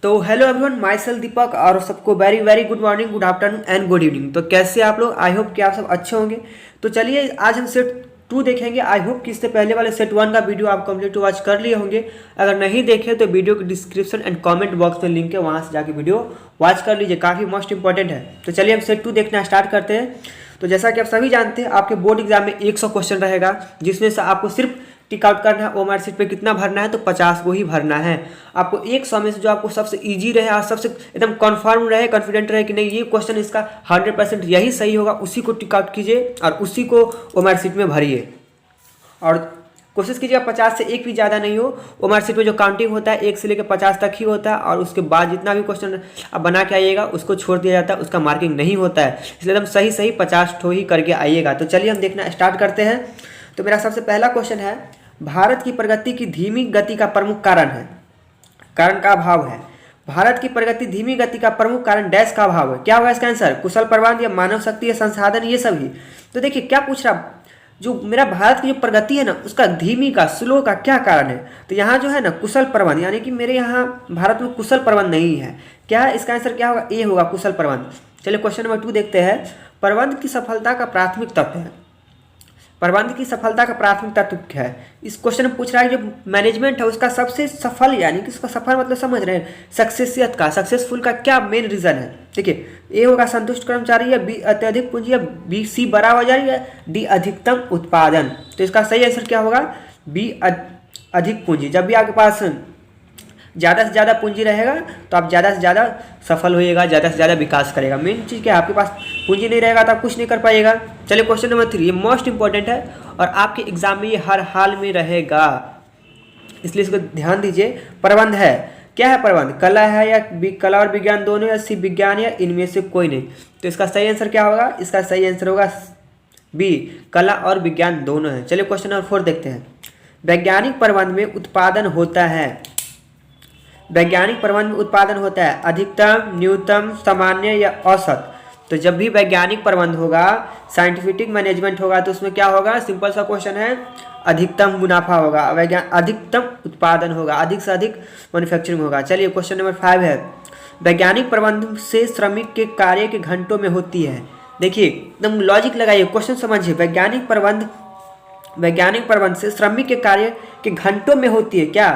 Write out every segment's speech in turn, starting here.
तो hello everyone, my self दीपक और सबको very very good morning, good afternoon and good evening. तो कैसे आप लोग? आई होप कि आप सब अच्छे होंगे। तो चलिए आज हम सेट 2 देखेंगे। आई होप कि इससे पहले वाले सेट 1 का वीडियो आप कंप्लीट वॉच कर लिए होंगे। अगर नहीं देखे तो वीडियो के डिस्क्रिप्शन एंड कमेंट बॉक्स में लिंक है, वहाँ से जाके वीडियो वॉच कर लीजिए, काफ़ी मोस्ट इंपॉर्टेंट है। तो चलिए हम सेट 2 देखना स्टार्ट करते हैं। तो जैसा कि आप सभी जानते हैं, आपके बोर्ड एग्जाम में 100 क्वेश्चन रहेगा, जिसमें से आपको सिर्फ टिक आउट करना है ओएमआर शीट पे कितना भरना है, तो 50 को ही भरना है। आपको 100 में से जो आपको सबसे इजी रहे और सबसे एकदम कन्फर्म रहे, कॉन्फिडेंट रहे कि नहीं ये क्वेश्चन इसका 100% यही सही होगा, उसी को टिक आउट कीजिए और उसी को ओएमआर शीट में भरिए। और कोशिश कीजिएगा 50 से एक भी ज़्यादा नहीं हो। ओएमआर शीट में जो काउंटिंग होता है 1 से लेकर 50 तक ही होता है, और उसके बाद जितना भी क्वेश्चन आप बना के आइएगा उसको छोड़ दिया जाता है, उसका मार्किंग नहीं होता है। इसलिए एकदम सही सही 50 ठो ही करके आइएगा। तो चलिए हम देखना स्टार्ट करते हैं। तो मेरा सबसे पहला क्वेश्चन है, भारत की प्रगति की धीमी गति का प्रमुख कारण है, कारण का अभाव है। भारत की प्रगति धीमी गति का प्रमुख कारण डैश का अभाव है। क्या होगा इसका आंसर? कुशल प्रबंधन या मानव शक्ति या संसाधन, ये सभी। तो देखिए क्या पूछ रहा, जो मेरा भारत की जो प्रगति है ना, उसका धीमी का स्लो का क्या कारण है? तो यहाँ जो है ना कुशल प्रबंध, यानी कि मेरे यहाँ भारत में कुशल प्रबंध नहीं है। क्या है इसका आंसर? क्या होगा? ए होगा, कुशल प्रबंध। चलिए क्वेश्चन नंबर 2 देखते हैं। प्रबंध की सफलता का प्राथमिक तत्व है। प्रबंध की सफलता का प्राथमिक तत्व क्या है? इस क्वेश्चन में पूछ रहा है जो मैनेजमेंट है उसका सबसे सफल, यानी कि उसका सफल मतलब समझ रहे हैं, सक्सेसियत का, सक्सेसफुल का क्या मेन रीजन है? देखिए ए होगा संतुष्ट कर्मचारी, या बी अत्यधिक पूंजी, या बी सी बड़ा बाजार, या डी अधिकतम उत्पादन। तो इसका सही आंसर क्या होगा? बी अधिक पूंजी। जब भी आपके पास ज़्यादा से ज़्यादा पूंजी रहेगा तो आप ज़्यादा से ज़्यादा सफल होइएगा, ज़्यादा से ज़्यादा विकास करेगा। मेन चीज़ क्या है, आपके पास पूंजी नहीं रहेगा तो आप कुछ नहीं कर पाइएगा। चलिए क्वेश्चन नंबर 3, ये मोस्ट इंपॉर्टेंट है और आपके एग्जाम में ये हर हाल में रहेगा, इसलिए इसको ध्यान दीजिए। प्रबंध है, क्या है प्रबंध? कला है, या कला और विज्ञान दोनों, या सी विज्ञान, या इनमें से कोई नहीं। तो इसका सही आंसर क्या होगा? इसका सही आंसर होगा बी, कला और विज्ञान दोनों है। चलिए क्वेश्चन नंबर 4 देखते हैं। वैज्ञानिक प्रबंध में उत्पादन होता है, वैज्ञानिक प्रबंध में उत्पादन होता है अधिकतम, न्यूनतम, सामान्य या औसत। तो जब भी वैज्ञानिक प्रबंध होगा, साइंटिफिक मैनेजमेंट होगा, तो उसमें क्या होगा? सिंपल सा क्वेश्चन है, अधिकतम मुनाफा होगा, अधिकतम उत्पादन होगा, अधिक से अधिक मैन्युफैक्चरिंग होगा। चलिए क्वेश्चन नंबर 5 है, वैज्ञानिक प्रबंध से श्रमिक के कार्य के घंटों में होती है। देखिए एकदम लॉजिक लगाइए, क्वेश्चन समझिए। वैज्ञानिक प्रबंध से श्रमिक के कार्य के घंटों में होती है। क्या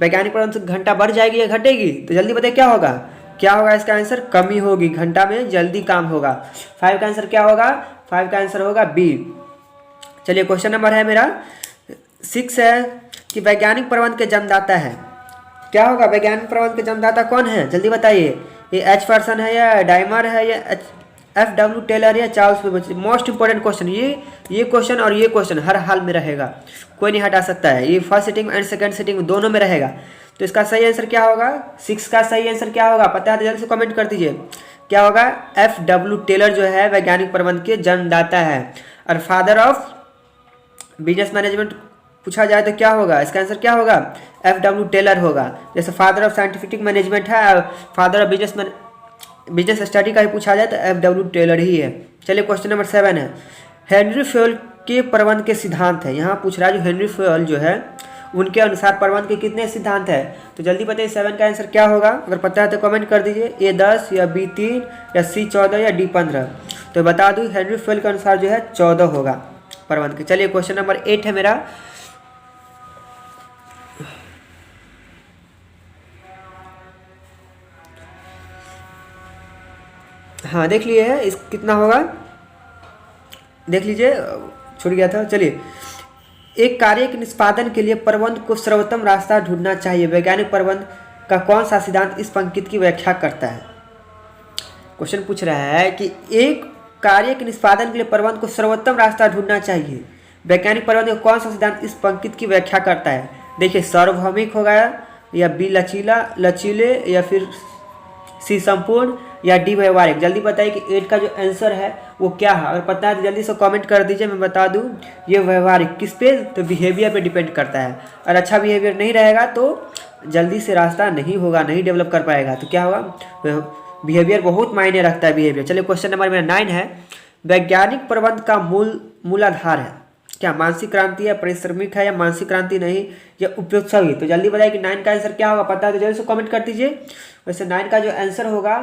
वैज्ञानिक प्रबंध से घंटा बढ़ जाएगी या घटेगी? तो जल्दी बताइए क्या होगा? क्या होगा इसका आंसर? कमी होगी, घंटा में जल्दी काम होगा। 5 का आंसर क्या होगा? 5 का आंसर होगा बी। चलिए क्वेश्चन नंबर है मेरा 6 है कि वैज्ञानिक प्रबंध के जन्मदाता है। क्या होगा? वैज्ञानिक प्रबंध के जन्मदाता कौन है? जल्दी बताइए। ये एच.फर्सन है, या डाइमर है, या F.W. टेलर, या Charles Babbage? Most important question ये क्वेश्चन और ये क्वेश्चन हर हाल में रहेगा, कोई नहीं हटा सकता है। ये first sitting and second sitting दोनों में रहेगा। तो इसका सही आंसर क्या होगा? 6 का सही आंसर क्या होगा? पता है तो जल्दी से कमेंट कर दीजिए। क्या होगा? F.W. टेलर जो है वैज्ञानिक प्रबंध के जन्मदाता है। और फादर ऑफ बिजनेस मैनेजमेंट पूछा जाए तो क्या होगा? इसका आंसर क्या होगा? F.W. टेलर होगा। जैसे फादर ऑफ साइंटिफिक मैनेजमेंट है, फादर ऑफ बिजनेस स्टडी का ही पूछा जाए तो F.W. टेलर ही है। चलिए क्वेश्चन नंबर 7 है, हेनरी फ्योल के प्रबंध के सिद्धांत है। यहाँ पूछ रहा है जो हेनरी फ्योल जो है उनके अनुसार प्रबंध के कितने सिद्धांत है? तो जल्दी बताइए 7 का आंसर क्या होगा? अगर पता है तो कमेंट कर दीजिए। ए 10, या बी 3, या सी 14, या डी 15। तो बता दूँ हेनरी फ्योल के अनुसार जो है 14 होगा प्रबंध के। चलिए क्वेश्चन नंबर 8 है मेरा, हाँ देख लिए है, इस कितना होगा देख लीजिए, छूट गया था। चलिए, एक कार्य के निष्पादन के लिए प्रबंध को सर्वोत्तम रास्ता ढूंढना चाहिए। वैज्ञानिक प्रबंध का कौन सा सिद्धांत इस पंक्ति की व्याख्या करता है? क्वेश्चन पूछ रहा है कि एक कार्य के निष्पादन के लिए प्रबंध को सर्वोत्तम रास्ता ढूंढना चाहिए, वैज्ञानिक प्रबंध का कौन सा सिद्धांत इस पंक्ति की व्याख्या करता है? देखिए सार्वभौमिक होगा, या बी लचीले, या फिर सी संपूर्ण, या डी व्यवहारिक। जल्दी बताइए कि 8 का जो आंसर है वो क्या है? अगर पता है तो जल्दी से कमेंट कर दीजिए, मैं बता दूं। ये व्यवहारिक किस पे? तो बिहेवियर पे डिपेंड करता है, और अच्छा बिहेवियर नहीं रहेगा तो जल्दी से रास्ता नहीं होगा, नहीं डेवलप कर पाएगा। तो क्या होगा? बिहेवियर बहुत मायने रखता है, बिहेवियर। चलिए क्वेश्चन नंबर मेरा 9 है, वैज्ञानिक प्रबंध का मूलाधार है। क्या मानसिक क्रांति है, परिश्रमिक है या मानसिक क्रांति नहीं, या उपयुक्त सभी। तो जल्दी बताइए कि 9 का आंसर क्या होगा, पता है तो जल्दी से कमेंट कर दीजिए। वैसे 9 का जो आंसर होगा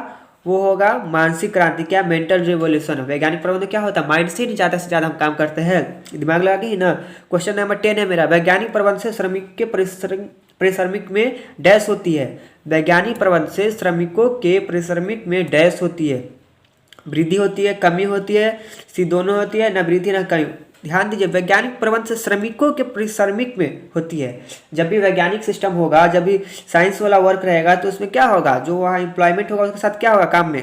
वो होगा मानसिक क्रांति। क्या, मेंटल रिवोल्यूशन। वैज्ञानिक प्रबंध क्या होता है, माइंड से ही ज़्यादा से ज़्यादा हम काम करते हैं, दिमाग लगा के ही ना। क्वेश्चन नंबर 10 है मेरा, वैज्ञानिक प्रबंध से श्रमिक के परिश्रमिक में डैश होती है। वैज्ञानिक प्रबंध से श्रमिकों के परिश्रमिक में डैश होती है, वृद्धि होती है, कमी होती है, सी दोनों होती है, न वृद्धि न कमी। ध्यान दीजिए, वैज्ञानिक प्रबंध से श्रमिकों के परिश्रमिक में होती है। जब भी वैज्ञानिक सिस्टम होगा, जब भी साइंस वाला वर्क रहेगा, तो उसमें क्या होगा, जो वहाँ एम्प्लॉयमेंट होगा उसके साथ क्या होगा, काम में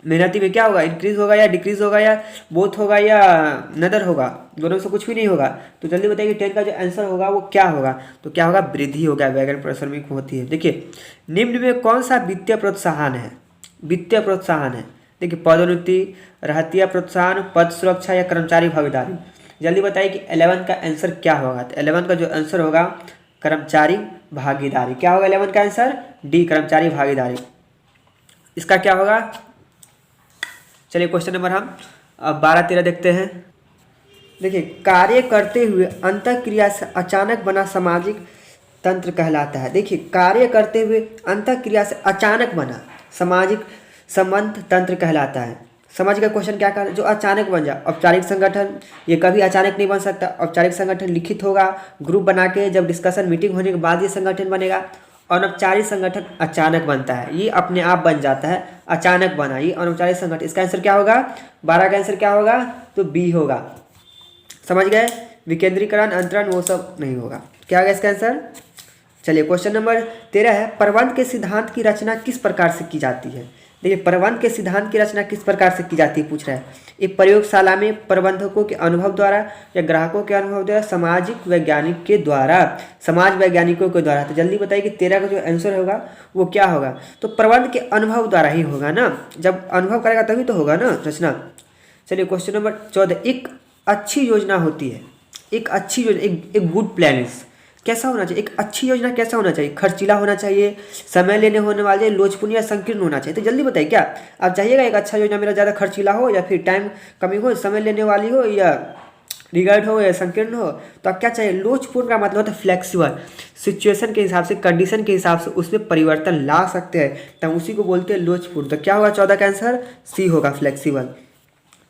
मेहनती में क्या होगा, इंक्रीज होगा या डिक्रीज होगा या बोथ होगा या नदर होगा, दोनों से कुछ भी नहीं होगा। तो जल्दी बताइए 10 का जो आंसर होगा वो क्या होगा, तो क्या होगा, वृद्धि होगा, वैज्ञानिक परिश्रमिक होती है। देखिए, निम्न में कौन सा वित्तीय प्रोत्साहन है, वित्तीय प्रोत्साहन है। देखिए, पदोन्नति, रहतिया प्रोत्साहन, पद सुरक्षा या कर्मचारी भागीदारी। जल्दी बताइए कि 11 का आंसर क्या होगा। तो 11 का जो आंसर होगा कर्मचारी भागीदारी। क्या होगा 11 का आंसर, डी, कर्मचारी भागीदारी। इसका क्या होगा, चलिए क्वेश्चन नंबर हम अब 12-13 देखते हैं। देखिए, कार्य करते हुए अंतःक्रिया से अचानक बना सामाजिक तंत्र कहलाता है। देखिए, कार्य करते हुए अंतःक्रिया से अचानक बना सामाजिक संबंध तंत्र कहलाता है। समझ का क्वेश्चन क्या कहता है, जो अचानक बन जाए। औपचारिक संगठन ये कभी अचानक नहीं बन सकता। औपचारिक संगठन लिखित होगा, ग्रुप बना के जब डिस्कशन मीटिंग होने के बाद ये संगठन बनेगा। अनौपचारिक संगठन अचानक बनता है, ये अपने आप बन जाता है, अचानक बना, ये अनौपचारिक संगठन। इसका आंसर क्या होगा, 12 का आंसर क्या होगा, तो बी होगा। समझ गए, विकेंद्रीकरण, अंतरण वो सब नहीं होगा। क्या होगा इसका आंसर। चलिए क्वेश्चन नंबर 13 है, प्रबंध के सिद्धांत की रचना किस प्रकार से की जाती है। देखिए, प्रबंध के सिद्धांत की रचना किस प्रकार से की जाती है पूछ रहा है। एक प्रयोगशाला में, प्रबंधकों के अनुभव द्वारा या ग्राहकों के अनुभव द्वारा, सामाजिक वैज्ञानिक के द्वारा, समाज वैज्ञानिकों के द्वारा। तो जल्दी बताइए कि 13 का जो आंसर होगा वो क्या होगा, तो प्रबंध के अनुभव द्वारा ही होगा ना, जब अनुभव करेगा तभी तो होगा ना रचना। चलिए क्वेश्चन नंबर 14, एक अच्छी योजना होती है, एक अच्छी योजना, एक गुड प्लान कैसा होना चाहिए, एक अच्छी योजना कैसा होना चाहिए, खर्चीला होना चाहिए, समय लेने होने वाले, लोचपूर्ण या संकीर्ण होना चाहिए। तो जल्दी बताइए, क्या आप चाहिएगा एक अच्छा योजना मेरा ज़्यादा खर्चीला हो, या फिर टाइम कमी हो, समय लेने वाली हो, या रिगार्ड हो, या संकीर्ण हो। तो आप क्या चाहिए, लोचपूर्ण का मतलब होता है फ्लेक्सिबल, सिचुएशन के हिसाब से, कंडीशन के हिसाब से उसमें परिवर्तन ला सकते हैं, तो उसी को बोलते हैं लोचपूर्ण। तो क्या होगा 14 का आंसर, सी होगा, फ्लेक्सिबल।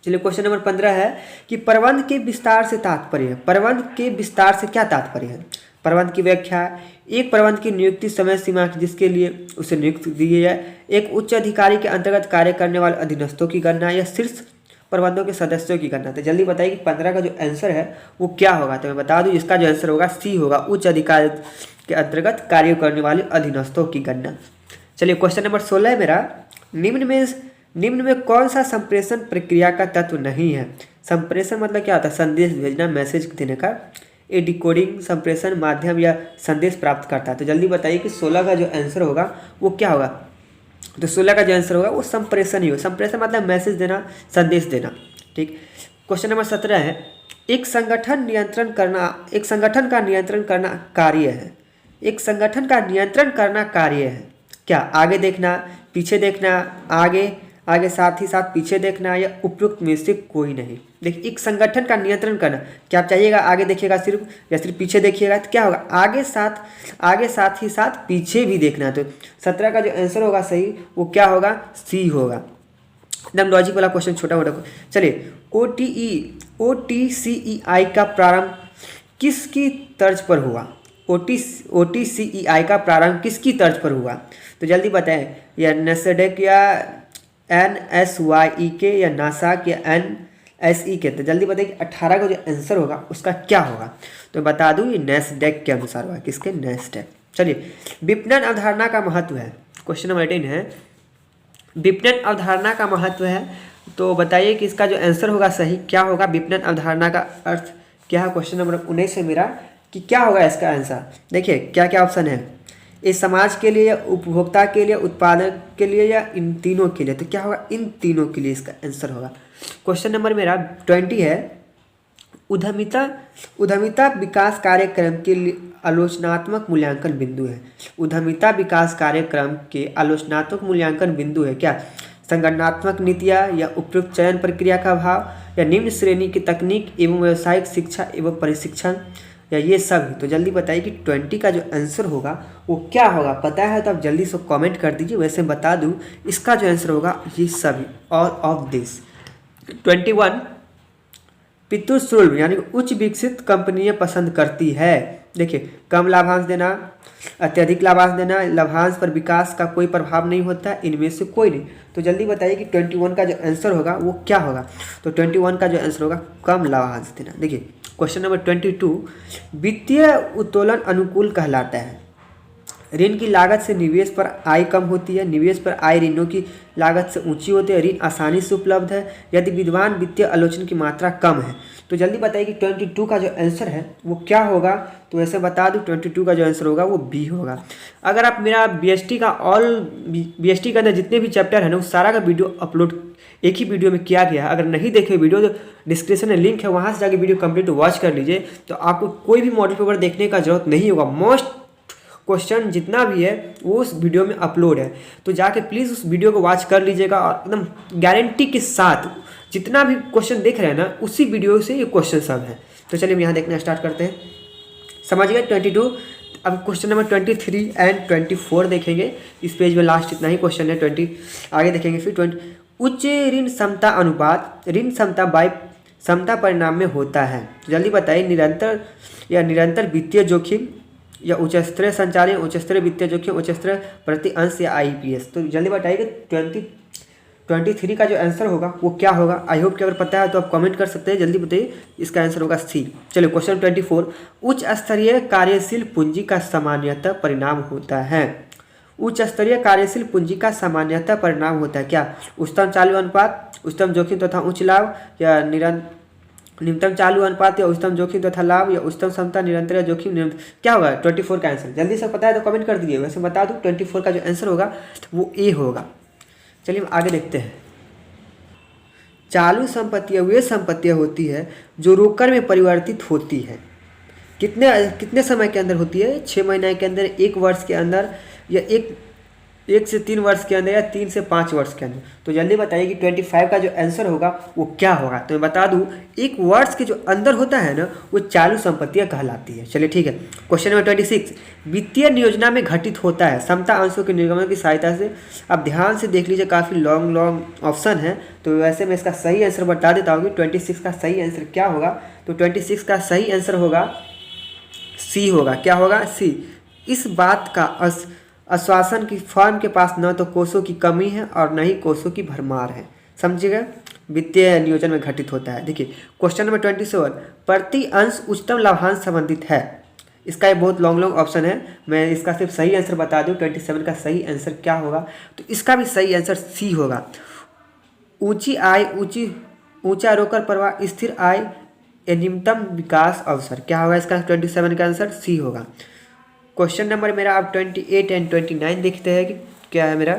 चलिए क्वेश्चन नंबर 15 है कि प्रबंध के विस्तार से तात्पर्य है। प्रबंध के विस्तार से क्या तात्पर्य है, प्रबंध की व्याख्या। एक प्रबंध की नियुक्ति समय सीमा जिसके लिए उसे नियुक्ति दी है, एक उच्च अधिकारी के अंतर्गत कार्य करने वाले अधीनस्थों की गणना, या शीर्ष प्रबंधों के सदस्यों की गणना। तो जल्दी बताइए कि 15 का जो आंसर है वो क्या होगा। तो मैं बता दूं, इसका जो आंसर होगा सी होगा, उच्च अधिकारी के अंतर्गत कार्य करने वाले अधीनस्थों की गणना। चलिए क्वेश्चन नंबर 16 है मेरा, निम्न में कौन सा संप्रेषण प्रक्रिया का तत्व नहीं है। संप्रेषण मतलब क्या होता है, संदेश भेजना, मैसेज देने का। ए डिकोडिंग संप्रेषण माध्यम या संदेश प्राप्त करता है। तो जल्दी बताइए कि 16 का जो आंसर होगा वो क्या होगा। तो 16 का जो आंसर होगा वो संप्रेषण ही हो। संप्रेषण मतलब मैसेज देना, संदेश देना। ठीक। क्वेश्चन नंबर 17 है, एक संगठन का नियंत्रण करना कार्य है। एक संगठन का नियंत्रण करना कार्य है। क्या, आगे देखना, पीछे देखना, आगे साथ ही साथ पीछे देखना, या उपयुक्त में से कोई नहीं। देखिए, एक संगठन का नियंत्रण करना, क्या आप चाहिएगा आगे देखिएगा सिर्फ, या सिर्फ पीछे देखिएगा। तो क्या होगा, आगे साथ ही साथ पीछे भी देखना। तो 17 का जो आंसर होगा सही वो क्या होगा, सी होगा। एकदम लॉजिक वाला क्वेश्चन, छोटा मोटा। चलिए, OTCEI का प्रारंभ किसकी तर्ज पर हुआ। OTCEI का प्रारंभ किसकी तर्ज पर हुआ। तो जल्दी बताएं, या NASDAQ या NSYE के, या नासाक या NSE के। तो जल्दी बताइए कि 18 का जो आंसर होगा उसका क्या होगा। तो बता दूं, ये NASDAQ के अनुसार होगा। किसके, NASDAQ। चलिए, विपणन अवधारणा का महत्व है। क्वेश्चन नंबर 18 है, विपणन अवधारणा का महत्व है। तो बताइए कि इसका जो आंसर होगा सही क्या होगा, विपणन अवधारणा का अर्थ क्या है। क्वेश्चन नंबर 19 है मेरा कि क्या होगा इसका आंसर। देखिए क्या क्या ऑप्शन है, इस समाज के लिए, या उपभोक्ता के लिए, उत्पादक के लिए, या इन तीनों के लिए। तो क्या होगा, इन तीनों के लिए इसका आंसर होगा। क्वेश्चन नंबर मेरा 20 है, उद्यमिता विकास कार्यक्रम के लिए आलोचनात्मक मूल्यांकन बिंदु है। उद्यमिता विकास कार्यक्रम के आलोचनात्मक मूल्यांकन बिंदु है क्या, संगठनात्मक नीतियाँ या उपयुक्त चयन प्रक्रिया का अभाव या निम्न श्रेणी की तकनीक एवं व्यावसायिक शिक्षा एवं प्रशिक्षण या ये सब। तो जल्दी बताइए कि 20 का जो आंसर होगा वो क्या होगा। पता है तो आप जल्दी से कमेंट कर दीजिए। वैसे बता दूं इसका जो आंसर होगा ये सभी, ऑल ऑफ दिस। 21 पितृ सुलभ यानी उच्च विकसित कंपनियां पसंद करती है। देखिए, कम लाभांश देना, अत्यधिक लाभांश देना, लाभांश पर विकास का कोई प्रभाव नहीं होता, इनमें से कोई नहीं। तो जल्दी बताइए कि 21 का जो आंसर होगा वो क्या होगा। तो 21 का जो आंसर होगा कम लाभांश देना। देखिए क्वेश्चन नंबर 22, वित्तीय उत्तोलन अनुकूल कहलाता है। ऋण की लागत से निवेश पर आय कम होती है, निवेश पर आय ऋणों की लागत से ऊंची होती है, ऋण आसानी से उपलब्ध है यदि विद्वान वित्तीय आलोचना की मात्रा कम है। तो जल्दी बताइए कि 22 का जो आंसर है वो क्या होगा। तो ऐसे बता दूं 22 का जो आंसर होगा वो बी होगा। अगर आप मेरा बीएसटी का बीएसटी के अंदर जितने भी चैप्टर है ना उस सारा का वीडियो अपलोड एक ही वीडियो में किया गया है। अगर नहीं देखे वीडियो तो डिस्क्रिप्शन में लिंक है, वहाँ से जाके वीडियो कंप्लीट वॉच कर लीजिए। तो आपको कोई भी मॉडल पेपर देखने का जरूरत नहीं होगा। मोस्ट क्वेश्चन जितना भी है वो उस वीडियो में अपलोड है। तो जाके प्लीज़ उस वीडियो को वॉच कर लीजिएगा और एकदम गारंटी के साथ जितना भी क्वेश्चन देख रहे हैं ना उसी वीडियो से ये क्वेश्चन सब है। तो चलिए हम यहाँ देखना स्टार्ट करते हैं। समझ गए 22। अब क्वेश्चन नंबर 23 एंड 24 देखेंगे। इस पेज में लास्ट इतना ही क्वेश्चन है। 20 आगे देखेंगे। फिर 20 उच्च ऋण क्षमता अनुपात ऋण क्षमता बाय क्षमता परिणाम में होता है। जल्दी बताइए निरंतर वित्तीय जोखिम या उच्च स्तरीय संचालन, उच्च स्तरीय वित्तीय जोखिम, उच्च स्तरीय प्रति अंश या आईपीएस। तो जल्दी बताइए 23 का जो आंसर होगा वो क्या होगा। आई होप कि अगर पता है तो आप कमेंट कर सकते हैं। जल्दी बताइए, इसका आंसर होगा सी। चलिए क्वेश्चन 24, उच्च स्तरीय कार्यशील पूंजी का सामान्यतः परिणाम होता है। उच्च स्तरीय कार्यशील पूंजी का सामान्यतः परिणाम होता है क्या। उच्चतम चालू अनुपात, उच्चतम जोखिम तथा उच्च लाभ, या निम्नतम चालू अनुपात या उच्चतम जोखिम तथा लाभ, या उच्चतम क्षमता निरंतर जोखिम क्या होगा। 24 का आंसर जल्दी से पता है तो कमेंट कर दीजिए। वैसे बता दूं 24 का जो आंसर होगा वो ए होगा। चलिए आगे देखते हैं। चालू संपत्तियां वे संपत्तियां होती है जो रोकड़ में परिवर्तित होती है। कितने समय के अंदर होती है। 6 महीने के अंदर, 1 वर्ष के अंदर, या 1 से 3 वर्ष के अंदर, या 3 से 5 वर्ष के अंदर। तो जल्दी बताइए कि 25 का जो आंसर होगा वो क्या होगा। तो मैं बता दूं 1 वर्ष के जो अंदर होता है ना वो चालू संपत्तियां कहलाती है। चलिए ठीक है। क्वेश्चन नंबर 26, वित्तीय नियोजना में घटित होता है समता अंशों के निर्गमन की सहायता से। अब ध्यान से देख लीजिए, काफ़ी लॉन्ग ऑप्शन है। तो वैसे मैं इसका सही आंसर बता देता हूँ कि 26 का सही आंसर क्या होगा। तो 26 का सही आंसर होगा सी होगा। क्या होगा, सी। इस बात का आश्वासन की फर्म के पास न तो कोषों की कमी है और न ही कोषों की भरमार है। समझिएगा, वित्तीय नियोजन में घटित होता है। देखिए क्वेश्चन नंबर 27, प्रति अंश उच्चतम लाभांश संबंधित है। इसका ये बहुत लॉन्ग ऑप्शन है। मैं इसका सिर्फ सही आंसर बता दूं 27 का सही आंसर क्या होगा। तो इसका भी सही आंसर सी होगा। ऊंची आय, ऊंचा रोकड़ प्रवाह, स्थिर आय या निम्नतम विकास अवसर। क्या होगा इसका 27 का आंसर सी होगा। क्वेश्चन नंबर मेरा आप 28 एंड 29 देखते हैं कि क्या है मेरा।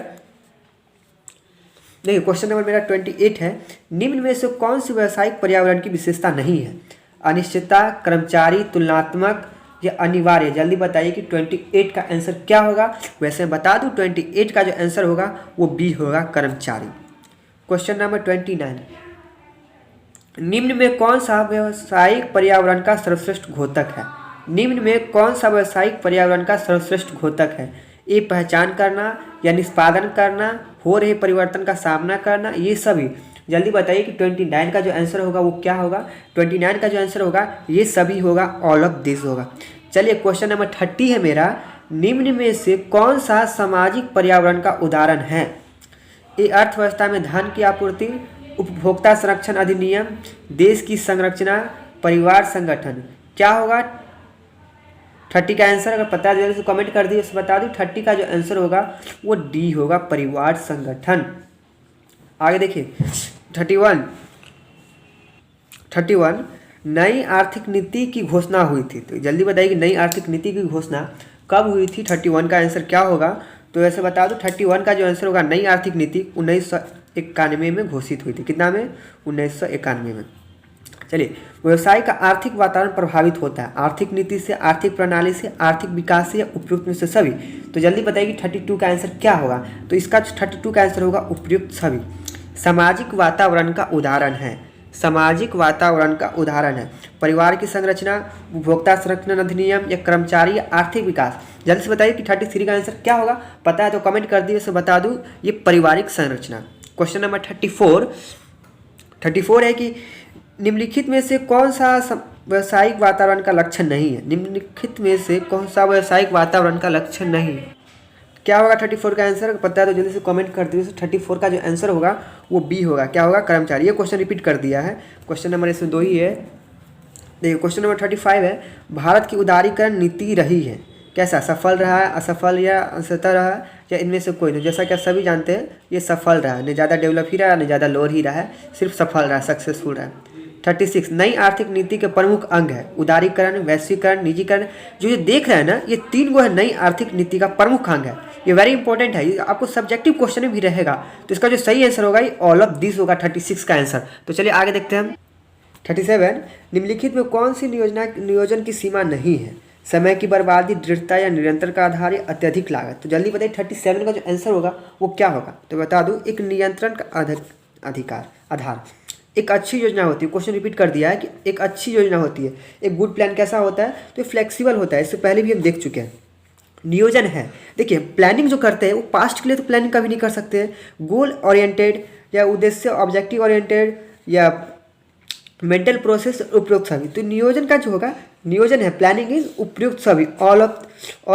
देखिए क्वेश्चन नंबर मेरा 28 है, निम्न में से कौन सी व्यावसायिक पर्यावरण की विशेषता नहीं है। अनिश्चितता, कर्मचारी, तुलनात्मक या अनिवार्य। जल्दी बताइए कि 28 का आंसर क्या होगा। वैसे बता दूं 28 का जो आंसर होगा वो बी होगा, कर्मचारी। क्वेश्चन नंबर 29, निम्न में कौन सा व्यावसायिक पर्यावरण का सर्वश्रेष्ठ घोतक है। निम्न में कौन सा व्यावसायिक पर्यावरण का सर्वश्रेष्ठ घोतक है। ए, पहचान करना या निष्पादन करना, हो रहे परिवर्तन का सामना करना, ये सभी। जल्दी बताइए कि 29 का जो आंसर होगा वो क्या होगा। 29 का जो आंसर होगा ये सभी होगा, ऑल ऑफ दिस होगा। चलिए क्वेश्चन नंबर 30 है मेरा, निम्न में से कौन सा सामाजिक पर्यावरण का उदाहरण है। ए, अर्थव्यवस्था में धन की आपूर्ति, उपभोक्ता संरक्षण अधिनियम, देश की संरचना, परिवार संगठन। क्या होगा 30 का आंसर। अगर पता है तो कमेंट कर दिए। बता दूं 30 का जो आंसर होगा वो डी होगा, परिवार संगठन। आगे देखिए 31 नई आर्थिक नीति की घोषणा हुई थी। तो जल्दी बताइए कि नई आर्थिक नीति की घोषणा कब हुई थी। 31 का आंसर क्या होगा। तो ऐसे बता दूं 31 का जो आंसर होगा, नई आर्थिक नीति 1991 में घोषित हुई थी। कितना में, 1991 में। चलिए, व्यवसाय का आर्थिक वातावरण प्रभावित होता है आर्थिक नीति से, आर्थिक प्रणाली से, आर्थिक विकास से या उपयुक्त में से सभी। तो जल्दी बताइए कि 32 का आंसर क्या होगा। तो इसका 32 का आंसर होगा उपयुक्त सभी। सामाजिक वातावरण का उदाहरण है, सामाजिक वातावरण का उदाहरण है परिवार की संरचना, उपभोक्ता संरक्षण अधिनियम या कर्मचारी या आर्थिक विकास। जल्दी से बताइए कि 33 का आंसर क्या होगा। पता है तो कमेंट कर दिए, से बता दूं ये पारिवारिक संरचना। क्वेश्चन नंबर 34 है कि निम्नलिखित में से कौन सा व्यावसायिक वातावरण का लक्षण नहीं है। निम्नलिखित में से कौन सा व्यावसायिक वातावरण का लक्षण नहीं है, क्या होगा 34 का आंसर। पता है तो जल्दी से कमेंट कर दीजिए। 34 का जो आंसर होगा वो बी होगा। क्या होगा, कर्मचारी। ये क्वेश्चन रिपीट कर दिया है, क्वेश्चन नंबर इसमें 2 ही है। देखिए क्वेश्चन नंबर 35 है, भारत की उदारीकरण नीति रही है कैसा, सफल रहा है, असफल या असफल रहा है, या इनमें से कोई नहीं। जैसा कि आप सभी जानते हैं ये सफल रहा है, न ज़्यादा डेवलप ही रहा है न ज़्यादा लोअर ही रहा है, सिर्फ सफल रहा है, सक्सेसफुल रहा है। 36 नई आर्थिक नीति के प्रमुख अंग है उदारीकरण, वैश्वीकरण, निजीकरण। जो ये देख रहे हैं ना, ये 3 गो है नई आर्थिक नीति का प्रमुख अंग है। ये वेरी इंपॉर्टेंट है, ये आपको सब्जेक्टिव क्वेश्चन में भी रहेगा। तो इसका जो सही आंसर होगा ये ऑल ऑफ दिस होगा 36 का आंसर। तो चलिए आगे देखते हैं हम। 37 निम्नलिखित में कौन सी नियोजन की सीमा नहीं है। समय की बर्बादी, दृढ़ता या निरंतर का आधार या अत्यधिक लागत। तो जल्दी बताइए 37 का जो आंसर होगा वो क्या होगा। तो बता दूं एक नियंत्रण का अधिकार आधार। एक अच्छी योजना होती है, क्वेश्चन रिपीट कर दिया है कि एक अच्छी योजना होती है। एक गुड प्लान कैसा होता है, तो फ्लेक्सिबल होता है, इससे पहले भी हम देख चुके हैं। नियोजन है, देखिए प्लानिंग जो करते हैं वो पास्ट के लिए तो प्लानिंग कभी नहीं कर सकते हैं। गोल ओरिएंटेड या उद्देश्य ऑब्जेक्टिव ओरिएंटेड या मेंटल प्रोसेस उपयुक्त सभी। तो नियोजन का जो होगा, नियोजन है प्लानिंग इज उपयुक्त सभी, ऑल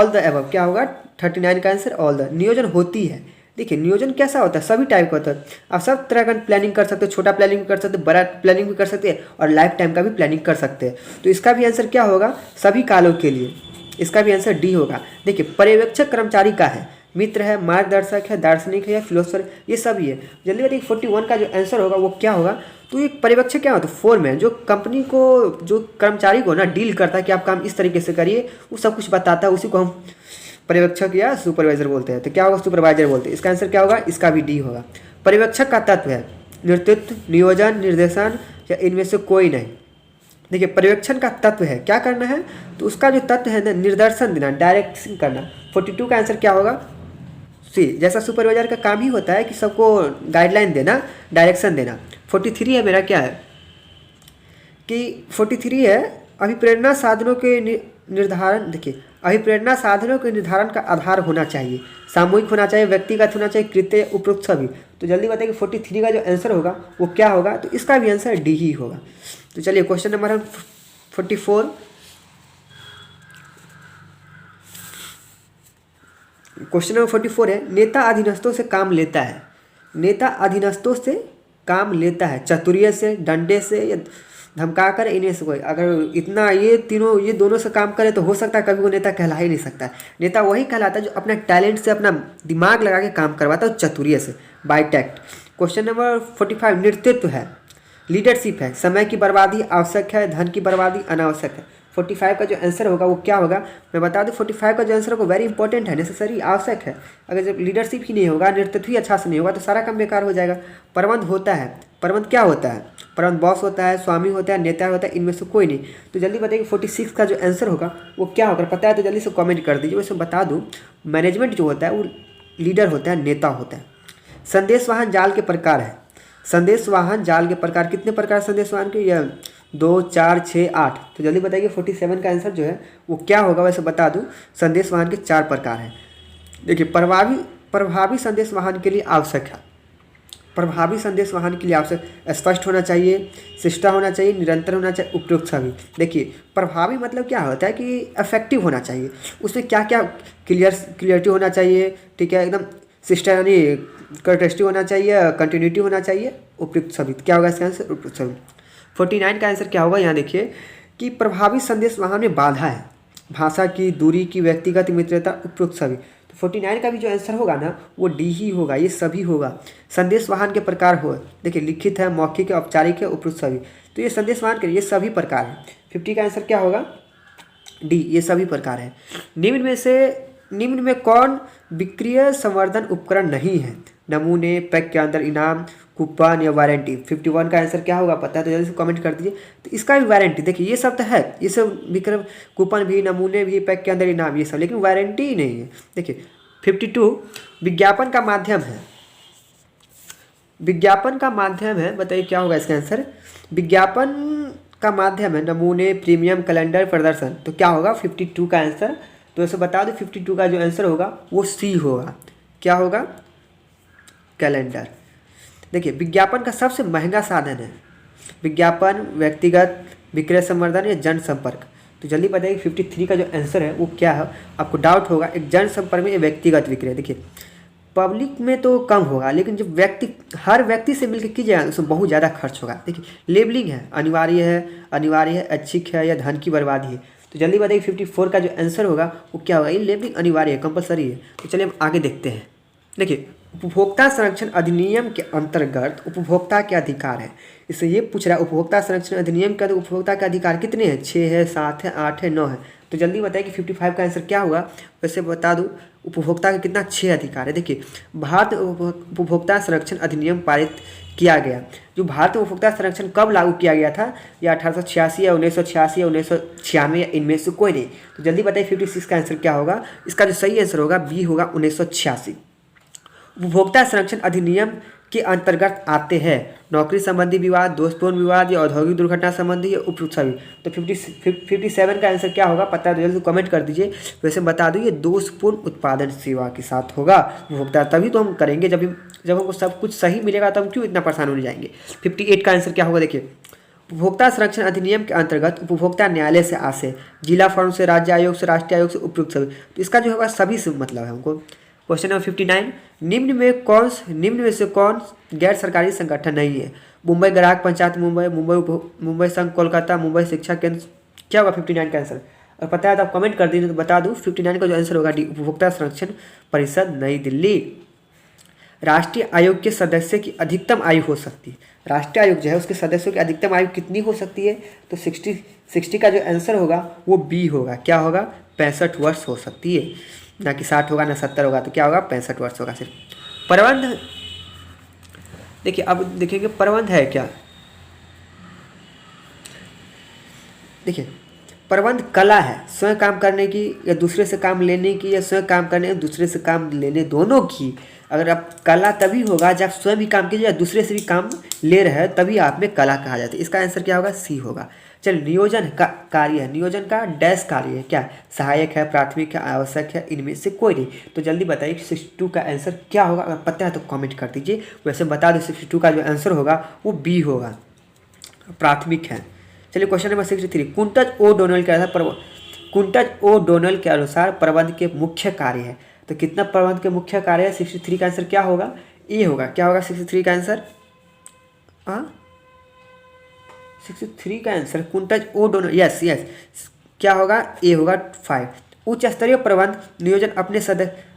द एबव। क्या होगा 39 का आंसर ऑल द। नियोजन होती है, देखिए नियोजन कैसा होता है, सभी टाइप का होता है। आप सब तरह का प्लानिंग कर सकते हो, छोटा प्लानिंग भी कर सकते हो, बड़ा प्लानिंग भी कर सकते हैं और लाइफ टाइम का भी प्लानिंग कर सकते हैं। तो इसका भी आंसर क्या होगा, सभी कालों के लिए। इसका भी आंसर डी होगा। देखिए पर्यवेक्षक कर्मचारी का है, मित्र है, मार्गदर्शक है, दार्शनिक है या फिलोसफर, ये सभी है। जल्दी बताइए 41 का जो आंसर होगा वो क्या होगा। तो एक पर्यवेक्षक क्या होता है, फोरमैन, जो कंपनी को, जो कर्मचारी को ना डील करता है कि आप काम इस तरीके से करिए, वो सब कुछ बताता है, उसी को हम पर्यवेक्षक या सुपरवाइजर बोलते हैं। तो क्या होगा, सुपरवाइजर बोलते हैं। इसका आंसर क्या होगा, इसका भी डी होगा। पर्यवेक्षक का तत्व है नेतृत्व, नियोजन, निर्देशन या इनमें से कोई नहीं। देखिए पर्यवेक्षण का तत्व है क्या करना है, तो उसका जो तत्व है ना निर्देशन देना, डायरेक्शन करना। 42 का आंसर क्या होगा, सी। जैसा सुपरवाइजर का काम ही होता है कि सबको गाइडलाइन देना, डायरेक्शन देना। 43 है मेरा, क्या है कि 43 है अभिप्रेरणा साधनों के निर्धारण। देखिए अभिप्रेरणा साधनों के निर्धारण का आधार होना चाहिए, सामूहिक होना चाहिए, व्यक्तिगत होना चाहिए, कृत्य उपयुक्त सभी। तो जल्दी बताइए 43 का जो आंसर होगा वो क्या होगा। तो इसका भी आंसर डी ही होगा। तो चलिए क्वेश्चन नंबर 44। क्वेश्चन नंबर 44 है, नेता अधीनस्थों से काम लेता है। नेता अधीनस्थों से काम लेता है, चतुर्य से, डंडे से या धमका कर, इन्हें से कोई। अगर इतना ये तीनों, ये दोनों से काम करे तो हो सकता है कभी वो नेता कहला ही नहीं सकता है। नेता वही कहलाता है जो अपना टैलेंट से, अपना दिमाग लगा के काम करवाता है, चतुर्य से, बाय टैक्ट। क्वेश्चन नंबर 45 नेतृत्व है, लीडरशिप है, समय की बर्बादी आवश्यक है, धन की बर्बादी अनावश्यक है। 45 का जो आंसर होगा वो क्या होगा, मैं बता दूं 45 का जो आंसर होगा वेरी इंपॉर्टेंट है, नेसेसरी, आवश्यक है। अगर जब लीडरशिप ही नहीं होगा, नेतृत्व ही अच्छा से नहीं होगा तो सारा काम बेकार हो जाएगा। प्रबंध होता है, प्रबंध क्या होता है, प्रबंध बॉस होता है, स्वामी होता है, नेता होता है, इनमें से कोई नहीं। तो जल्दी बताइए 46 का जो आंसर होगा वो क्या होगा। पता है तो जल्दी से कमेंट कर दीजिए। वैसे बता दूँ मैनेजमेंट जो होता है वो लीडर होता है, नेता होता है। संदेश वाहन जाल के प्रकार है, संदेश वाहन जाल के प्रकार, कितने प्रकार संदेश वाहन के, यह 2, 4, 6, 8। तो जल्दी बताइए 47 का आंसर जो है वो क्या होगा। वैसे बता दूं संदेश वाहन के 4 प्रकार हैं। देखिए प्रभावी संदेश वाहन के लिए आवश्यक है, प्रभावी संदेश वाहन के लिए आवश्यक स्पष्ट होना चाहिए, शिष्टा होना चाहिए, निरंतर होना चाहिए, उपयुक्त सभी। देखिए प्रभावी मतलब क्या होता है कि इफेक्टिव होना चाहिए, उसमें क्या क्या क्लियरिटी होना चाहिए, ठीक है, एकदम शिष्टा यानी कंटेस्टी होना चाहिए, कंटिन्यूटी होना चाहिए, उपयुक्त सभी। क्या होगा इसका आंसर, उपयुक्त सभी। 49 का आंसर क्या होगा, यहाँ देखिए कि प्रभावी संदेश वाहन में बाधा है, भाषा की, दूरी की, व्यक्तिगत मित्रता, उपयुक्त सभी। तो 49 का भी जो आंसर होगा ना वो डी ही होगा, ये सभी होगा। संदेश वाहन के प्रकार हो, देखिए लिखित है, मौखिक है, औपचारिक है, उपयुक्त सभी। तो ये संदेश वाहन के ये सभी प्रकार है। 50 का आंसर क्या होगा, डी, ये सभी प्रकार है। निम्न में कौन विक्रिय संवर्धन उपकरण नहीं है। नमूने, पैक के अंदर इनाम, कूपन या वारंटी। 51 का आंसर क्या होगा पता है तो जल्दी से कमेंट कर दीजिए। तो इसका भी वारंटी, देखिए ये सब तो है, ये सब विक्रम कूपन भी, नमूने भी, पैक के अंदर इनाम, ये सब, लेकिन वारंटी ही नहीं है। देखिए 52 विज्ञापन का माध्यम है, विज्ञापन का माध्यम है, बताइए क्या होगा इसका आंसर। विज्ञापन का माध्यम है नमूने, प्रीमियम, कैलेंडर, प्रदर्शन। तो क्या होगा 52 का आंसर, तो ऐसे बता दो 52 का जो आंसर होगा वो सी होगा। क्या होगा, कैलेंडर। देखिए विज्ञापन का सबसे महंगा साधन है विज्ञापन, व्यक्तिगत विक्रय संवर्धन या जनसंपर्क। तो जल्दी बताइए 53 का जो आंसर है वो क्या है। आपको डाउट होगा, एक जनसंपर्क में व्यक्तिगत विक्रय। देखिए पब्लिक में तो कम होगा, लेकिन जब हर व्यक्ति से मिलकर कीजिएगा तो उसमें बहुत ज़्यादा खर्च होगा। देखिए लेबलिंग है, अनिवार्य है, ऐच्छिक है या धन की बर्बादी है। तो जल्दी बताइए 54 का जो आंसर होगा वो क्या होगा। ये लेबलिंग अनिवार्य है, कंपलसरी है। तो चलिए हम आगे देखते हैं। देखिए उपभोक्ता संरक्षण अधिनियम के अंतर्गत उपभोक्ता के अधिकार है। इससे ये पूछ रहा है उपभोक्ता संरक्षण अधिनियम का तो उपभोक्ता के अधिकार कितने हैं, 6 है, 7 है, 8 है, 9 है। तो जल्दी बताइए कि 55 का आंसर क्या होगा। वैसे बता दूं उपभोक्ता के कितना 6 अधिकार है। देखिए भारत उपभोक्ता संरक्षण अधिनियम पारित किया गया। जो भारत उपभोक्ता संरक्षण कब लागू किया गया था, या 1886 या 1986 या 1996 या इनमें से कोई नहीं। तो जल्दी बताइए 56 का आंसर क्या होगा। इसका जो सही आंसर होगा बी होगा 1986। उपभोक्ता संरक्षण अधिनियम के अंतर्गत आते हैं नौकरी संबंधी विवाद, दोषपूर्ण विवाद या औद्योगिक दुर्घटना संबंधी या उपयुक्त सभी। तो 57 का आंसर क्या होगा पता है तो जल्दी कमेंट कर दीजिए। वैसे बता दूँ ये दोषपूर्ण उत्पादन सेवा के साथ होगा उपभोक्ता, तभी तो हम करेंगे। जब हमको सब कुछ सही मिलेगा तो हम क्यों इतना परेशान होने जाएंगे। 58 का आंसर क्या होगा। देखिए उपभोक्ता संरक्षण अधिनियम के अंतर्गत उपभोक्ता न्यायालय से आशय, जिला फर्म से, राज्य आयोग से, राष्ट्रीय आयोग से, उपयुक्त सभी। तो इसका जो होगा सभी से मतलब है हमको। क्वेश्चन नंबर 59 निम्न में से कौन गैर सरकारी संगठन नहीं है। मुंबई ग्राहक पंचायत, मुंबई संघ कोलकाता, मुंबई शिक्षा केंद्र। क्या होगा 59 का आंसर। और पता है तो आप कमेंट कर दीजिए तो बता दूं 59 का जो आंसर होगा डी उपभोक्ता संरक्षण परिषद नई दिल्ली। राष्ट्रीय आयोग के सदस्य की अधिकतम आयु हो सकती है। राष्ट्रीय आयोग जो है उसके सदस्यों की अधिकतम आयु कितनी हो सकती है। तो 60 का जो आंसर होगा वो बी होगा। क्या होगा 65 वर्ष हो सकती है, ना कि 60 होगा ना 70 होगा। तो क्या होगा 65 वर्ष होगा सिर्फ। प्रबंध, देखिए अब देखेंगे प्रबंध है क्या। देखिए प्रबंध कला है स्वयं काम करने की या दूसरे से काम लेने की, या स्वयं काम करने या दूसरे से काम लेने, दोनों की। अगर आप कला तभी होगा जब स्वयं भी काम कीजिए या दूसरे से भी काम ले रहे हैं, तभी आप में कला कहा जाता है। इसका आंसर क्या होगा सी होगा। चलिए नियोजन का कार्य है, नियोजन का डैश कार्य है क्या, सहायक है, प्राथमिक है, आवश्यक है, इनमें से कोई नहीं। तो जल्दी बताइए 62 का आंसर क्या होगा। अगर पता है तो कमेंट कर दीजिए। वैसे बता दें 62 का जो आंसर होगा वो बी होगा, प्राथमिक है। चलिए क्वेश्चन नंबर 63 कुंटज ओ डोनल के अनुसार प्रबंध के मुख्य कार्य है। तो कितना प्रबंध के मुख्य कार्य है। 63 का आंसर क्या होगा, ए होगा। क्या होगा 63 का आंसर, 63 का आंसर कुंटज ओ डोनल, यस। क्या होगा ए होगा 5। उच्च स्तरीय प्रबंध नियोजन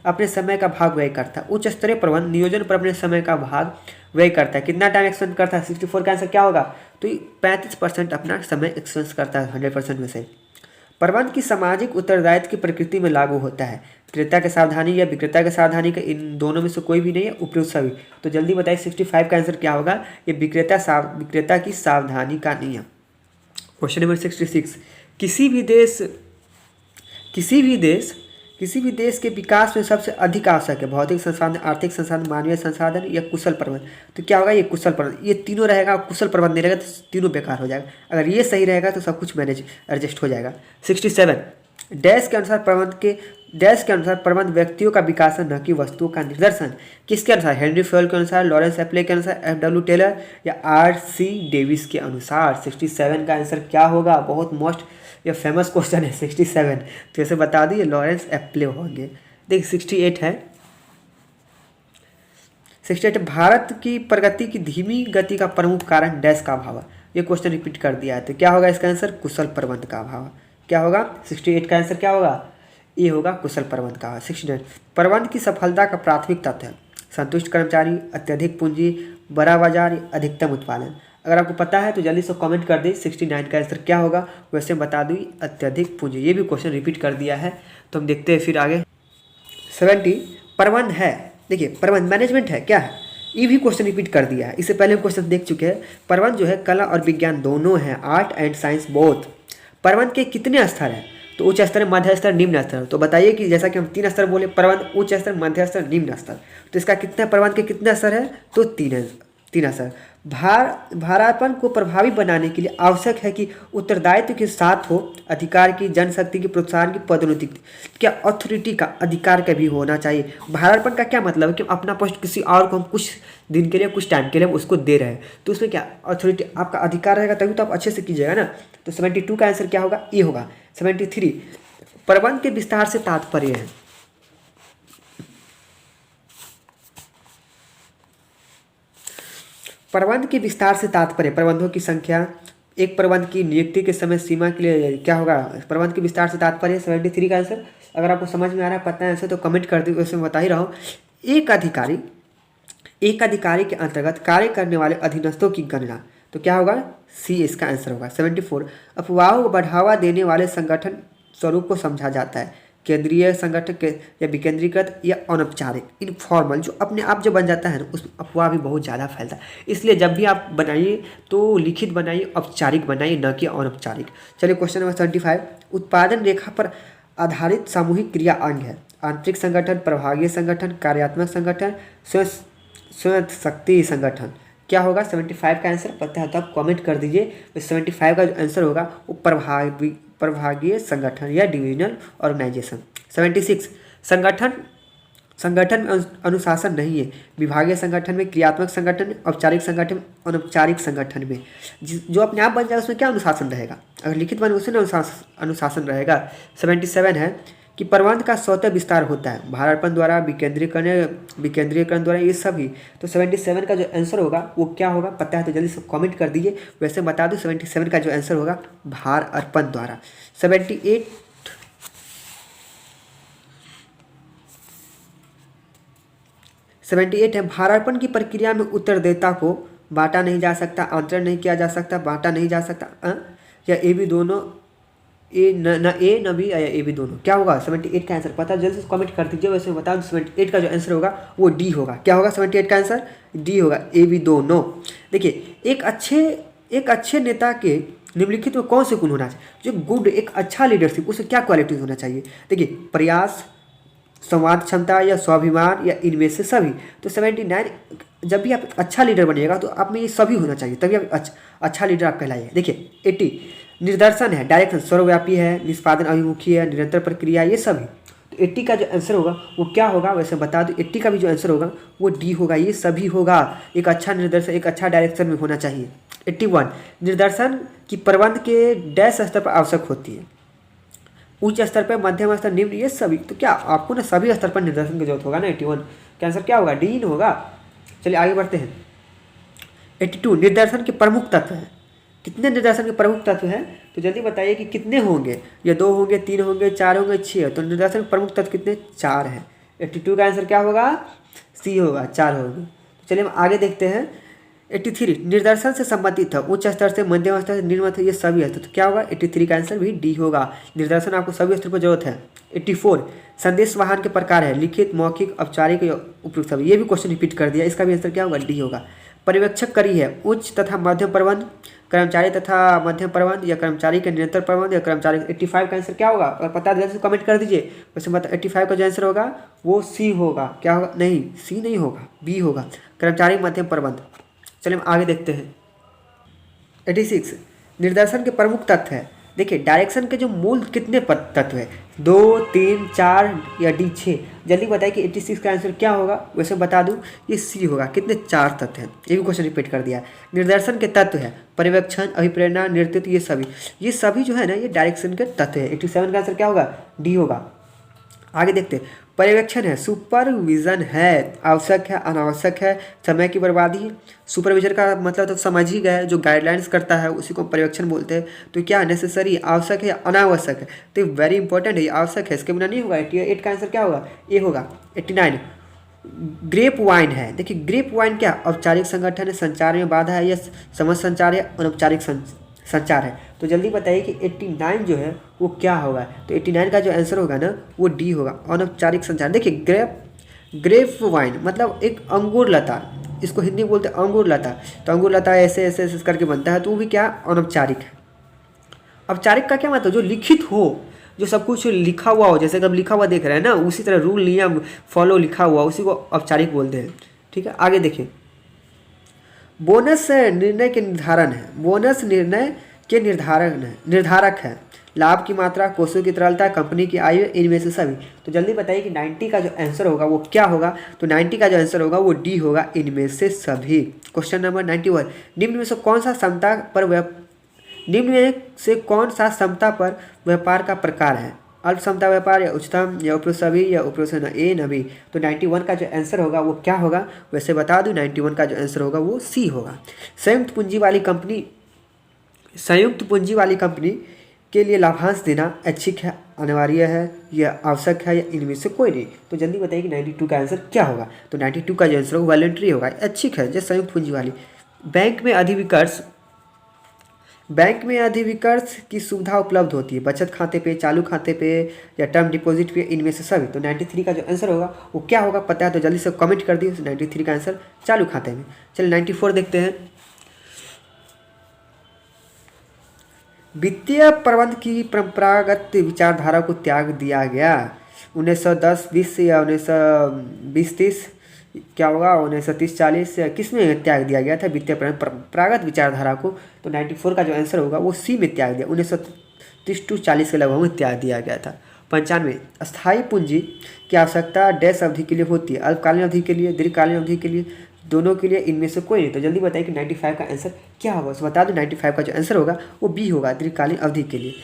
अपने समय का भाग व्यय करता है। उच्च स्तरीय प्रबंध नियोजन पर अपने समय का भाग व्यय करता है। कितना टाइम एक्सपेंड करता है। 64 का आंसर क्या होगा। तो 35% अपना समय एक्सपेंस करता है 100% में से। प्रबंध की सामाजिक उत्तरदायित्व की प्रकृति में लागू होता है। क्रेता के सावधानी या विक्रेता के सावधानी का, इन दोनों में से कोई भी नहीं है, उपयुक्त सभी। तो जल्दी बताइए 65 का आंसर क्या होगा। ये विक्रेता की सावधानी का नियम। क्वेश्चन नंबर 66 किसी भी देश के विकास में सबसे अधिक आवश्यक है भौतिक संसाधन, आर्थिक संसाधन, मानवीय संसाधन या कुशल प्रबंध। तो क्या होगा ये कुशल प्रबंध। ये तीनों रहेगा, कुशल प्रबंध नहीं रहेगा तो तीनों बेकार हो जाएगा। अगर ये सही रहेगा तो सब कुछ मैनेज एडजस्ट हो जाएगा। 67 डैश के अनुसार प्रबंध व्यक्तियों का विकास है, न कि वस्तुओं का निदर्शन। किसके अनुसार, हेनरी फॉयल के अनुसार, लॉरेंस एप्ले के अनुसार, FW टेलर या RC डेविस के अनुसार। 67 का आंसर क्या होगा। बहुत मोस्ट ये फेमस क्वेश्चन है 67। तो ऐसे बता दी लॉरेंस एप्ले होंगे। देखिए 68 है। 68 भारत की प्रगति की धीमी गति का प्रमुख कारण डैश का अभाव। ये क्वेश्चन रिपीट कर दिया है। तो क्या होगा इसका आंसर, कुशल प्रबंध का अभाव। क्या होगा 68 का आंसर क्या होगा, ये होगा कुशल प्रबंध का। 69 प्रबंध की सफलता का प्राथमिक तथ्य है संतुष्ट कर्मचारी, अत्यधिक पूंजी, बड़ा बाजार, अधिकतम उत्पादन। अगर आपको पता है तो जल्दी से कमेंट कर दें 69 का आंसर क्या होगा। वैसे बता दूँ अत्यधिक पूंजी। ये भी क्वेश्चन रिपीट कर दिया है। तो हम देखते हैं फिर आगे। 70 प्रबंध है। देखिए प्रबंध मैनेजमेंट है क्या है, ये भी क्वेश्चन रिपीट कर दिया है, इससे पहले हम क्वेश्चन देख चुके हैं। प्रबंध जो है कला और विज्ञान दोनों है, आर्ट एंड साइंस बोथ। प्रबंध के कितने स्तर हैं? तो उच्च स्तर, मध्य स्तर, निम्न स्तर। तो बताइए कि जैसा कि हम 3 स्तर बोले, प्रबंध, उच्च स्तर, मध्य स्तर, निम्न स्तर। तो इसका कितना, प्रबंध के कितने स्तर है? तो 3 स्तर। भारापन को प्रभावी बनाने के लिए आवश्यक है कि उत्तरदायित्व के साथ हो अधिकार की, जनशक्ति की, प्रोत्साहन की, पदोन्नति, क्या अथॉरिटी का, अधिकार का भी होना चाहिए। भारापन का क्या मतलब है कि अपना पोस्ट किसी और को हम कुछ दिन के लिए, कुछ टाइम के लिए उसको दे रहे हैं, तो उसमें क्या अथॉरिटी, आपका अधिकार रहेगा तभी तो आप अच्छे से कीजिएगा ना। तो 72 का आंसर क्या होगा? ये होगा। 73 प्रबंध के विस्तार से तात्पर्य है। प्रबंध के विस्तार से तात्पर्य प्रबंधों की संख्या, एक प्रबंध की नियुक्ति के समय सीमा के लिए क्या होगा? प्रबंध के विस्तार से तात्पर्य 73 का आंसर। अगर आपको समझ में आ रहा है, पता है आंसर, तो कमेंट कर दीजिए, वैसे मैं बता ही रहा हूँ। एक अधिकारी के अंतर्गत कार्य करने वाले अधीनस्थों की गणना, तो क्या होगा? सी इसका आंसर होगा। 74 अफवाहों को बढ़ावा देने वाले संगठन स्वरूप को समझा जाता है, केंद्रीय संगठन के या विकेंद्रीकृत या अनौपचारिक, इनफॉर्मल, जो अपने आप जो बन जाता है ना, उसमें अफवाह भी बहुत ज़्यादा फैलता है। इसलिए जब भी आप बनाइए तो लिखित बनाइए, औपचारिक बनाइए, न कि अनौपचारिक। चलिए क्वेश्चन नंबर 75 उत्पादन रेखा पर आधारित सामूहिक क्रिया अंग है। आंतरिक संगठन, प्रभागीय संगठन, कार्यात्मक संगठन, स्वयं शक्ति संगठन। क्या होगा 75 का आंसर? पता है तो आप कमेंट कर दीजिए। 75 का जो आंसर होगा वो प्रभागीय संगठन या डिविजनल ऑर्गेनाइजेशन। 76 संगठन में अनुशासन नहीं है। विभागीय संगठन में, क्रियात्मक संगठन में, औपचारिक संगठन में, अनौपचारिक संगठन में जो अपने आप बन जाए उसमें क्या अनुशासन रहेगा? अगर लिखित बने उसमें अनुशासन रहेगा। 77 है कि प्रबंध का स्वतः विस्तार होता है, भारापन द्वारा, विकेंद्रीकरण द्वारा, ये सभी। तो 77 का जो आंसर होगा वो क्या होगा? पता है तो जल्दी से कमेंट कर दीजिए। वैसे बता दूं 77 का जो आंसर होगा भार अर्पण द्वारा। 78 है भारार्पण की प्रक्रिया में उत्तरदाता को बांटा नहीं जा सकता, आंतरण नहीं किया जा सकता, बांटा नहीं जा सकता, या ए बी दोनों, न ए न बी या ए बी दोनों। क्या होगा 78 का आंसर? पता जल्दी से कमेंट कर दीजिए। वैसे बता दूं 78 का जो आंसर होगा वो डी होगा। क्या होगा 78 का आंसर? डी होगा, ए बी दोनों। देखिए एक अच्छे नेता के निम्नलिखित में कौन से गुण होना चाहिए? जो गुड, एक अच्छा लीडरशिप, उससे क्या क्वालिटीज होना चाहिए? देखिए प्रयास, संवाद क्षमता या स्वाभिमान, या इनमें से सभी। तो 79 जब भी आप अच्छा लीडर बनिएगा तो आप में ये सभी होना चाहिए, तभी आप अच्छा लीडर आप कहलाइए। देखिए 80 निर्देशन है, डायरेक्शन, सर्वव्यापी है, निष्पादन अभिमुखी है, निरंतर प्रक्रिया, ये सभी। तो 80 का जो आंसर होगा वो क्या होगा? वैसे बता दूं 80 का भी जो आंसर होगा वो डी होगा, ये सभी होगा। एक अच्छा निर्देशन, एक अच्छा डायरेक्शन में होना चाहिए। 81 निर्देशन की प्रबंध के डैश स्तर पर आवश्यक होती है, उच्च स्तर पर, मध्यम स्तर, निम्न, ये सभी। तो क्या आपको ना सभी स्तर पर निर्देशन की जरूरत होगा ना। 81 का आंसर क्या होगा? डी होगा। चलिए आगे बढ़ते हैं। 82 निर्देशन के प्रमुख तत्व हैं। कितने निर्देशन के प्रमुख तत्व हैं? तो जल्दी बताइए कि कितने होंगे? या 2 होंगे, 3 होंगे, 4 होंगे, 6 है। तो निर्देशन के प्रमुख तत्व कितने? 4 हैं। 82 का आंसर क्या होगा? सी होगा, 4 होंगे। तो चलिए हम आगे देखते हैं। 83 निर्देशन से संबंधित है, उच्च स्तर से, मध्यम स्तर से, निम्न स्तर, ये सभी है। तो क्या होगा? 83 का आंसर भी डी होगा। निर्देशन आपको सभी स्तर पर जरूरत है। 84 संदेश वाहन के प्रकार है, लिखित, मौखिक, औपचारिक, उपयुक्त सभी। ये भी क्वेश्चन रिपीट कर दिया, इसका भी आंसर क्या होगा? डी होगा। पर्यवेक्षक करी है, उच्च तथा मध्यम प्रबंध, कर्मचारी तथा मध्यम प्रबंध, या कर्मचारी के निरंतर प्रबंध, या कर्मचारी। 85 का आंसर क्या होगा? अगर पता है तो कमेंट कर दीजिए। वैसे बता 85 का जो आंसर होगा वो सी होगा। क्या होगा? नहीं, सी नहीं होगा, बी होगा, कर्मचारी मध्यम प्रबंध। चलिए हम आगे देखते हैं। 86 निर्देशन के प्रमुख तत्व है। देखिए डायरेक्शन के जो मूल कितने तत्व है? 2, 3, 4 या डी 6। जल्दी बताइए कि 86 का आंसर क्या होगा? वैसे बता दूं ये सी होगा। कितने? 4 तत्व हैं। ये भी क्वेश्चन रिपीट कर दिया। निर्देशन के तत्व है पर्यवेक्षण, अभिप्रेरणा, नेतृत्व, ये सभी जो है ना ये डायरेक्शन के तत्व है। 87 का आंसर क्या होगा? डी होगा। आगे देखते हैं। पर्यवेक्षण है, सुपरविजन है, आवश्यक है, अनावश्यक है, समय की बर्बादी। सुपरविजन का मतलब तो समझ ही गए, जो गाइडलाइंस करता है उसी को पर्यवेक्षण बोलते हैं। तो क्या नेसेसरी, आवश्यक है, अनावश्यक है? तो वेरी इंपॉर्टेंट है, आवश्यक है, इसके बिना नहीं होगा। 88 का आंसर क्या होगा? ए होगा। 89 ग्रेप वाइन है। देखिए ग्रेप वाइन क्या? औपचारिक संगठन है, संचार में बाधा है, या समझ संचार है, अनौपचारिक संचार है। तो जल्दी बताइए कि 89 जो है वो क्या होगा? तो 89 का जो आंसर होगा ना वो डी होगा, अनौपचारिक संचार। देखिए ग्रेप वाइन मतलब एक अंगूर लता, इसको हिंदी में बोलते हैं अंगूर लता। तो अंगूर लता ऐसे ऐसे ऐसे करके बनता है, तो वो भी क्या अनौपचारिक है। औपचारिक का क्या मतलब, जो लिखित हो, जो सब कुछ लिखा हुआ हो, जैसे कि हम लिखा हुआ देख रहे हैं ना, उसी तरह रूल नियम फॉलो लिखा हुआ, उसी को औपचारिक बोलते हैं। ठीक है, आगे देखिए। बोनस निर्णय के निर्धारण है, बोनस निर्णय के निर्धारक है। लाभ की मात्रा, कोषों की तरलता, कंपनी की आयु, इनमें से सभी। तो जल्दी बताइए कि 90 का जो आंसर होगा वो क्या होगा। तो 90 का जो आंसर होगा वो डी होगा, इनमें से सभी। क्वेश्चन नंबर 91, निम्न में से कौन सा समता पर व्यापार का प्रकार है। अल्प समता व्यापार, या उच्चतम, या उपरोक्त सभी, या उपरोक्त ए न भी। तो 91 का जो आंसर होगा वो क्या होगा, वैसे बता दूं 91 का जो आंसर होगा वो सी होगा। संयुक्त पूंजी वाली कंपनी के लिए लाभांश देना ऐच्छिक है, अनिवार्य है, या आवश्यक है, या इनमें से कोई नहीं। तो जल्दी बताइए कि 92 का आंसर क्या होगा। तो 92 का जो आंसर होगा वॉलंटरी होगा, ऐच्छिक है, जो संयुक्त पूंजी वाली। बैंक में अधिविकर्ष की सुविधा उपलब्ध होती है, बचत खाते पे, चालू खाते पे, या टर्म डिपॉजिट पे, इनमें से सभी। तो 93 का जो आंसर होगा वो क्या होगा पता है तो जल्दी से कमेंट कर दिए। 93 का आंसर चालू खाते में। चलिए 94 देखते हैं। वित्तीय प्रबंध की परंपरागत विचारधारा को त्याग दिया गया। 1910-20 या 1920-30 क्या होगा, 1930-40 किस में त्याग दिया गया था वित्तीय परंपरागत विचारधारा को। तो 94 का जो आंसर होगा वो सी में त्याग दिया, 1930-40 के लगभग में त्याग दिया गया था। 95, अस्थायी पूंजी की आवश्यकता डैश अवधि के लिए होती है, अल्पकालीन अवधि के लिए, दीर्घकालीन अवधि के लिए, दोनों के लिए, इनमें से कोई नहीं। तो जल्दी बताइए कि 95 का आंसर क्या होगा। तो बता दूं 95 का जो आंसर होगा वो बी होगा, दीर्घकालीन अवधि के लिए।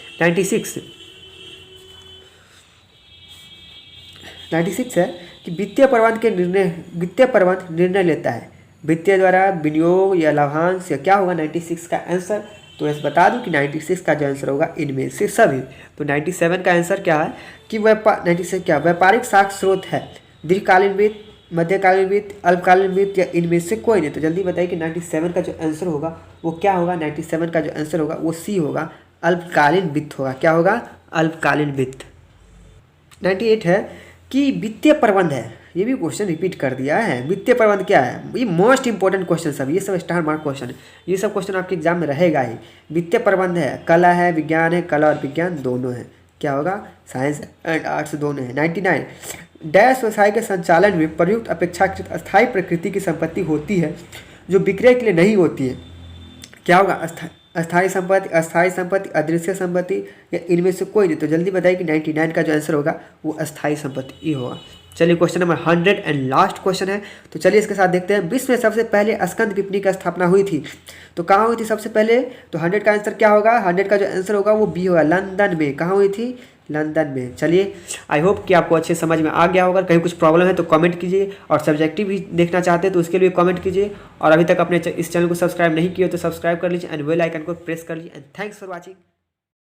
96 है कि वित्तीय प्रबंध निर्णय लेता है, वित्तीय द्वारा विनियोग या लाभांश, या क्या होगा 96 का आंसर। तो ऐसे बता दूं कि 96 का जो आंसर होगा इनमें से सभी। तो 97 का आंसर क्या है कि 96 क्या व्यापारिक साख स्रोत है, दीर्घकालीन वित्त, मध्यकालीन वित्त, अल्पकालीन वित्त, या इनमें से कोई नहीं। तो जल्दी बताइए कि 97 का जो आंसर होगा वो क्या होगा। 97 का जो आंसर होगा वो सी होगा, अल्पकालीन वित्त होगा। क्या होगा, अल्पकालीन वित्त। 98 है कि वित्तीय प्रबंध है, ये भी क्वेश्चन रिपीट कर दिया है। वित्तीय प्रबंध क्या है, ये मोस्ट इंपॉर्टेंट क्वेश्चन सब, ये सब स्टार मार्क क्वेश्चन है, ये सब क्वेश्चन आपके एग्जाम में रहेगा ही। वित्तीय प्रबंध है, कला है, विज्ञान है, कला और विज्ञान दोनों है। क्या होगा, साइंस एंड आर्ट्स दोनों है। 99, डैश व्यवसाय के संचालन में प्रयुक्त अपेक्षाकृत अस्थायी प्रकृति की संपत्ति होती है जो विक्रय के लिए नहीं होती है। क्या होगा, अस्थायी संपत्ति, अदृश्य संपत्ति, या इनमें से कोई नहीं। तो जल्दी बताइए कि 99 का जो आंसर होगा वो अस्थायी संपत्ति ही होगा। चलिए question number 100 and last question है। तो चलिए इसके साथ देखते हैं। विश्व में सबसे पहले स्कंद विपणि की स्थापना हुई थी, तो कहाँ हुई थी सबसे पहले। तो 100 का आंसर क्या होगा, 100 का जो आंसर होगा वो बी होगा, लंदन में। कहाँ हुई थी, लंदन में। चलिए आई होप कि आपको अच्छे समझ में आ गया होगा। कहीं कुछ प्रॉब्लम है तो कमेंट कीजिए, और सब्जेक्टिव भी देखना चाहते हैं तो उसके लिए कमेंट कीजिए। और अभी तक अपने इस चैनल को सब्सक्राइब नहीं किया तो सब्सक्राइब कर लीजिए एंड बेल आइकन को प्रेस कर लीजिए। And thanks for watching.